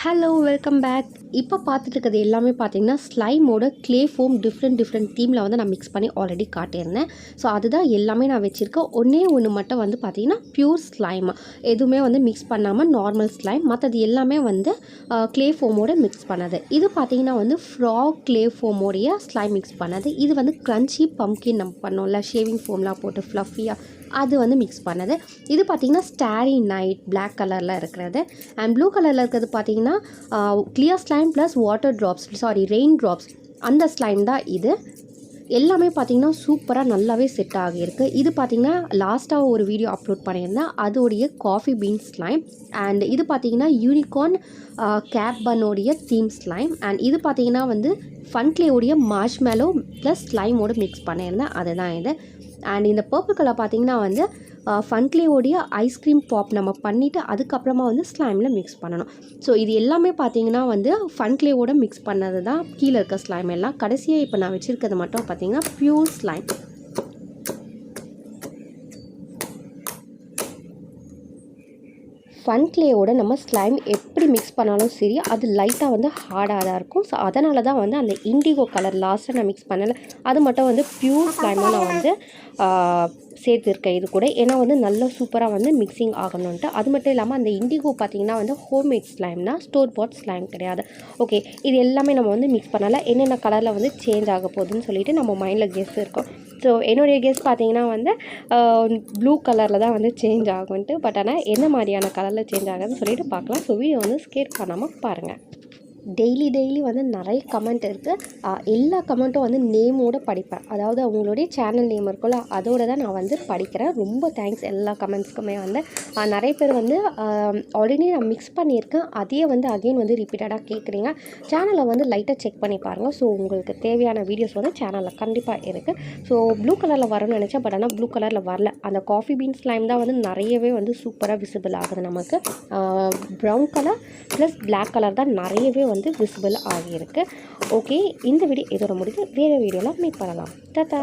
Hello welcome back. இப்போ பார்த்துட்டு இருக்கிறது எல்லாமே பார்த்தீங்கன்னா ஸ்லைமோட க்ளே ஃபோம் டிஃப்ரெண்ட் தீமில் வந்து நான் மிக்ஸ் பண்ணி ஆல்ரெடி காட்டியிருந்தேன். ஸோ அதுதான் எல்லாமே நான் வச்சுருக்கேன். ஒன்று மட்டும் வந்து பார்த்தீங்கன்னா ப்யூர் ஸ்லைம், எதுவுமே வந்து மிக்ஸ் பண்ணாமல் நார்மல் ஸ்லைம். மற்றது எல்லாமே வந்து க்ளே ஃபோமோட மிக்ஸ் பண்ணது. இது பார்த்தீங்கன்னா வந்து ஃப்ராக் க்ளே ஃபோமோடைய ஸ்லைம் மிக்ஸ் பண்ணது. இது வந்து க்ரன்ச்சி பம்ப்கின் நம்ம பண்ணோம்ல, ஷேவிங் ஃபோம்லாம் போட்டு ஃப்ளஃபியாக, அது வந்து மிக்ஸ் பண்ணது. இது பார்த்திங்கன்னா ஸ்டாரி நைட் பிளாக் கலரில் இருக்கிறது. அண்ட் ப்ளூ கலரில் இருக்கிறது பார்த்திங்கன்னா clear slime plus water drops, rain drops, அந்த ஸ்லைம் தான் இது. எல்லாமே பார்த்திங்கன்னா சூப்பராக நல்லாவே செட் ஆகியிருக்கு. இது பார்த்திங்கன்னா லாஸ்ட்டாக ஒரு வீடியோ அப்லோட் பண்ணியிருந்தேன், அதோடைய காஃபி பீன் ஸ்லைம். அண்ட் இது பார்த்திங்கன்னா யூனிகார்ன் கேப் பன்னோடைய தீம் ஸ்லைம். அண்ட் இது பார்த்திங்கன்னா வந்து ஃபன்க்லேயோடைய மார்ஷ்மெலோ ப்ளஸ் ஸ்லைமோடு மிக்ஸ் பண்ணியிருந்தேன், அதுதான் இது. அண்ட் இந்த பர்பிள் கலர் பார்த்திங்கன்னா வந்து ஃபன்க்லேயோடைய ஐஸ்கிரீம் பாப் நம்ம பண்ணிவிட்டு அதுக்கப்புறமா வந்து ஸ்லைமில் மிக்ஸ் பண்ணணும். ஸோ இது எல்லாமே பார்த்திங்கன்னா வந்து ஃபன்க்லேயோட மிக்ஸ் பண்ணது தான் கீழே இருக்க ஸ்லைம் எல்லாம். கடைசியாக இப்போ நான் வச்சுருக்கிறது மட்டும் பார்த்திங்கன்னா ப்யூர் ஸ்லைம். ஃபன்க்லேயோட நம்ம ஸ்லைம் எப்படி மிக்ஸ் பண்ணாலும் சரி, அது லைட்டாக வந்து ஹார்டாக தான் இருக்கும். ஸோ அதனால தான் வந்து அந்த இண்டிகோ கலர் லாஸ்ட்டாக நான் மிக்ஸ் பண்ணலை, அது மட்டும் வந்து ப்யூர் ஸ்லைமாக நான் வந்து சேர்த்துருக்கேன் இது கூட. ஏன்னா வந்து நல்லா சூப்பராக வந்து மிக்சிங் ஆகணுன்ட்டு. அது மட்டும் இல்லாமல் அந்த இண்டிகோ பார்த்திங்கன்னா வந்து ஹோம்மேட் ஸ்லைம் தான், ஸ்டோர் பாட் ஸ்லைம் கிடையாது. ஓகே, இது எல்லாமே நம்ம வந்து மிக்ஸ் பண்ணலை. என்னென்ன கலரில் வந்து சேஞ்ச் ஆக போகுதுன்னு சொல்லிட்டு நம்ம மைண்டில் கெஸ் இருக்கும். ஸோ என்னுடைய கெஸ் பார்த்திங்கன்னா வந்து ப்ளூ கலரில் தான் வந்து சேஞ்ச் ஆகும்ன்ட்டு. பட் ஆனால் என்ன மாதிரியான கலரில் சேஞ்ச் ஆகுதுன்னு சொல்லிட்டு பார்க்கலாம். ஸோ வீடியோ வந்து ஸ்கிப் பண்ணாமல் பாருங்கள். டெய்லி வந்து நிறைய கமெண்ட் இருக்குது. எல்லா கமெண்ட்டும் வந்து நேமோடு படிப்பேன். அதாவது அவங்களுடைய சேனல் நேம் இருக்குல்ல, அதோடு தான் நான் வந்து படிக்கிறேன். ரொம்ப தேங்க்ஸ் எல்லா கமெண்ட்ஸ்க்குமே. வந்து நிறைய பேர் வந்து ஆல்ரெடி நான் மிக்ஸ் பண்ணியிருக்கேன், அதையே வந்து அகெயின் வந்து ரிப்பீட்டடாக கேட்குறீங்க. சேனலை வந்து லைட்டாக செக் பண்ணி பாருங்கள். ஸோ உங்களுக்கு தேவையான வீடியோஸ் வந்து சேனலில் கண்டிப்பாக இருக்குது. ஸோ ப்ளூ கலரில் வரும்னு நினச்சேன், பட் ஆனால் ப்ளூ கலரில் வரல. அந்த காஃபி பீன் ஸ்லைம் தான் வந்து நிறையவே வந்து சூப்பராக விசிபிள் ஆகுது நமக்கு. Brown colour plus black colour தான் நிறையவே வந்து விசிபிள் ஆகியிருக்கு. ஓகே, இந்த வீடியோ இதோட முடிஞ்சு வேறு வீடியோவில் மீட் பண்ணலாம். டாடா.